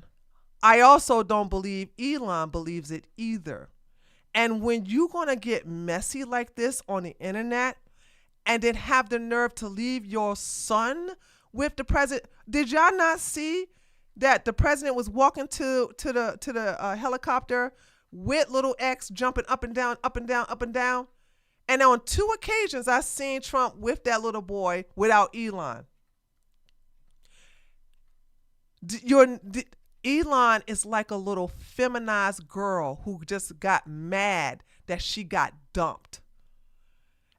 I also don't believe Elon believes it either. And when you're going to get messy like this on the internet and then have the nerve to leave your son with the president, did y'all not see that the president was walking to the helicopter with little X jumping up and down, up and down, up and down? And on 2 occasions, I seen Trump with that little boy without Elon. Elon is like a little feminized girl who just got mad that she got dumped.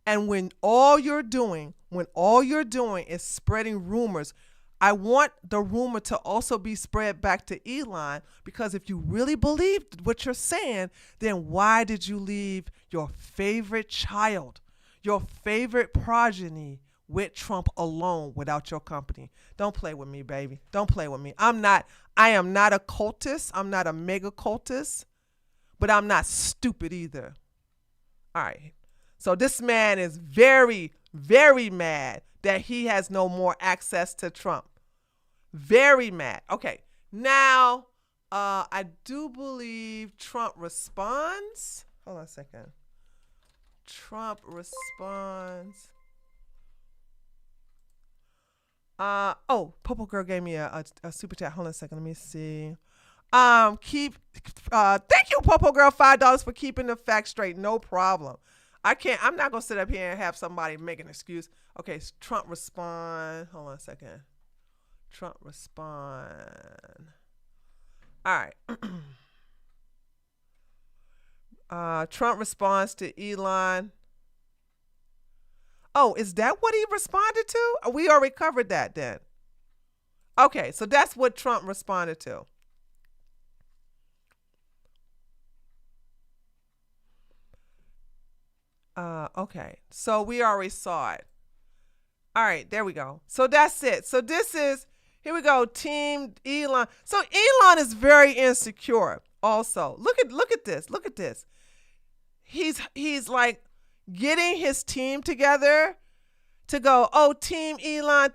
And when all you're doing is spreading rumors, I want the rumor to also be spread back to Elon, because if you really believed what you're saying, then why did you leave your favorite child, your favorite progeny with Trump alone without your company? Don't play with me, baby. Don't play with me. I am not a cultist. I'm not a mega cultist, but I'm not stupid either. All right. So this man is very, very mad that he has no more access to Trump. Very mad. Okay. Now, I do believe Trump responds. Hold on a second. Trump responds. Popo Girl gave me a super chat. Hold on a second. Let me see. Thank you, Popo Girl, $5 for keeping the facts straight. No problem. I'm not gonna sit up here and have somebody make an excuse. Okay, Trump respond. Hold on a second. Trump respond. All right. Trump responds to Elon. Oh, is that what he responded to? We already covered that then. Okay, so that's what Trump responded to. Okay, so we already saw it. All right, there we go. So that's it. So here we go, Team Elon. So Elon is very insecure also. Look at this. He's like getting his team together to go, oh, Team Elon.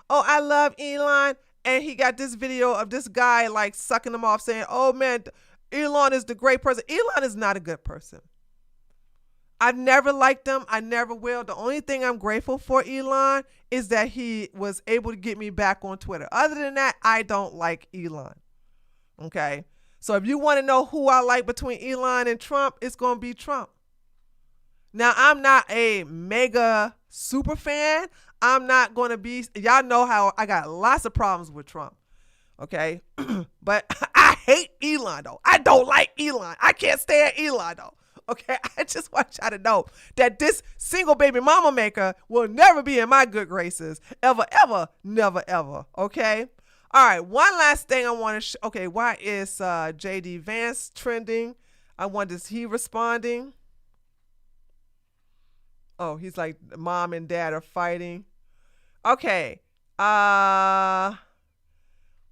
Oh, I love Elon. And he got this video of this guy like sucking him off saying, oh man, Elon is the great person. Elon is not a good person. I've never liked him. I never will. The only thing I'm grateful for Elon is that he was able to get me back on Twitter. Other than that, I don't like Elon. Okay? So if you want to know who I like between Elon and Trump, it's going to be Trump. Now, I'm not a mega super fan. I'm not going to be, y'all know how I got lots of problems with Trump. Okay? But I hate Elon, though. I don't like Elon. I can't stand Elon, though. Okay, I just want y'all to know that this single baby mama maker will never be in my good graces. Ever, never, ever. Okay? All right, one last thing I want to okay, why is JD Vance trending? Is he responding? Oh, he's like, mom and dad are fighting. Okay.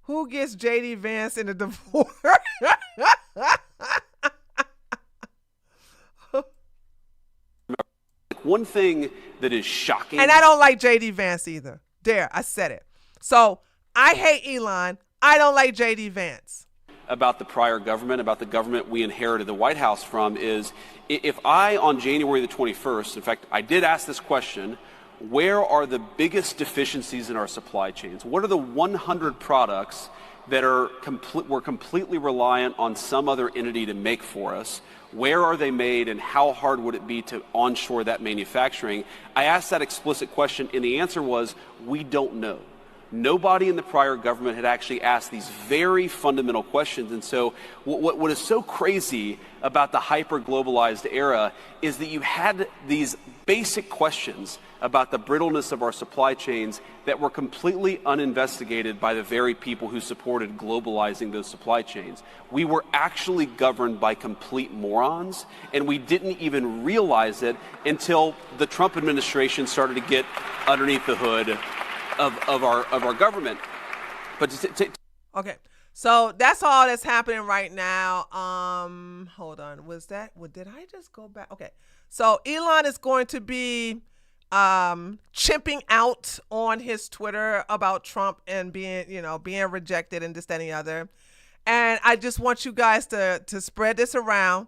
Who gets JD Vance in a divorce? One thing that is shocking. And I don't like JD Vance either. There, I said it. So I hate Elon. I don't like JD Vance. About the prior government, about the government we inherited the White House from, is if I, on January the 21st, in fact, I did ask this question, where are the biggest deficiencies in our supply chains? What are the 100 products that we're completely reliant on some other entity to make for us? Where are they made, and how hard would it be to onshore that manufacturing? I asked that explicit question, and the answer was, we don't know. Nobody in the prior government had actually asked these very fundamental questions. And so what is so crazy about the hyper-globalized era is that you had these basic questions about the brittleness of our supply chains that were completely uninvestigated by the very people who supported globalizing those supply chains. We were actually governed by complete morons, and we didn't even realize it until the Trump administration started to get underneath the hood of our government. But okay, so that's all that's happening right now. Hold on, did I just go back? Okay, so Elon is going to be chimping out on his Twitter about Trump and being rejected and this, that, and the other. And I just want you guys to spread this around,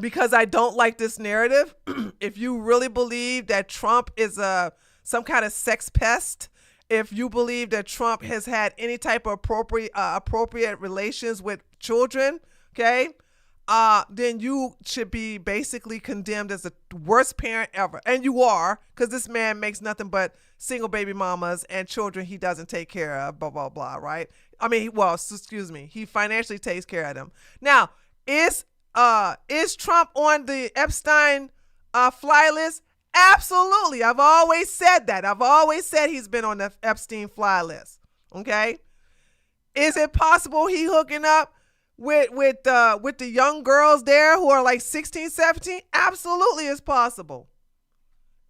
because I don't like this narrative. If you really believe that Trump is some kind of sex pest, if you believe that Trump has had any type of appropriate relations with children, okay, then you should be basically condemned as the worst parent ever. And you are, because this man makes nothing but single baby mamas and children he doesn't take care of, blah, blah, blah, right? I mean, he financially takes care of them. Now, is Trump on the Epstein fly list? Absolutely. I've always said that. I've always said he's been on the Epstein fly list. Okay. Is it possible he hooking up with the young girls there who are like 16, 17? Absolutely, it's possible.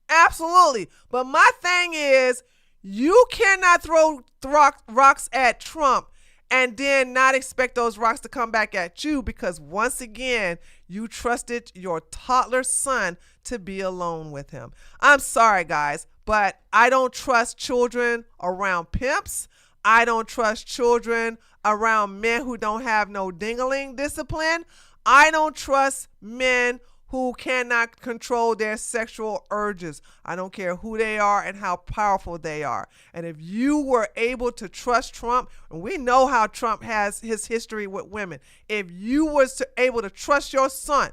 Absolutely. But my thing is, you cannot throw rocks at Trump and then not expect those rocks to come back at you, because once again, you trusted your toddler son to be alone with him. I'm sorry, guys, but I don't trust children around pimps. I don't trust children around men who don't have no dingling discipline. I don't trust men who cannot control their sexual urges. I don't care who they are and how powerful they are. And if you were able to trust Trump, and we know how Trump has his history with women, if you was able to trust your son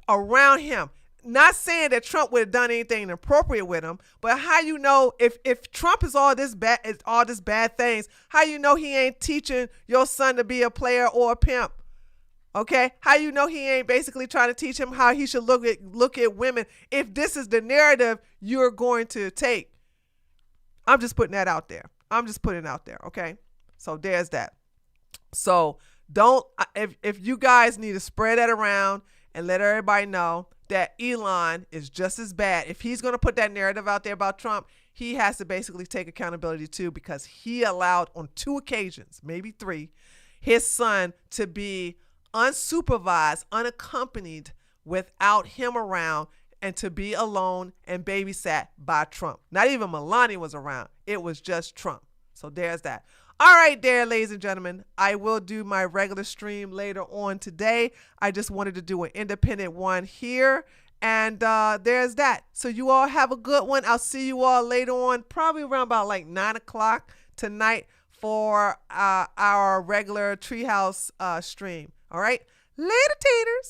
around him, not saying that Trump would have done anything inappropriate with him, but how you know if Trump is all this bad things, how you know he ain't teaching your son to be a player or a pimp? Okay, how you know he ain't basically trying to teach him how he should look at women if this is the narrative you're going to take? I'm just putting that out there. I'm just putting it out there. Okay, so there's that. So don't if you guys need to spread that around and let everybody know that Elon is just as bad. If he's going to put that narrative out there about Trump, he has to basically take accountability too, because he allowed on 2 occasions, maybe 3, his son to be unsupervised, unaccompanied, without him around, and to be alone and babysat by Trump. Not even Melania was around. It was just Trump. So there's that. All right, there, ladies and gentlemen, I will do my regular stream later on today. I just wanted to do an independent one here. And there's that. So you all have a good one. I'll see you all later on, probably around about like 9 o'clock tonight for our regular Treehouse stream. All right. Later, taters.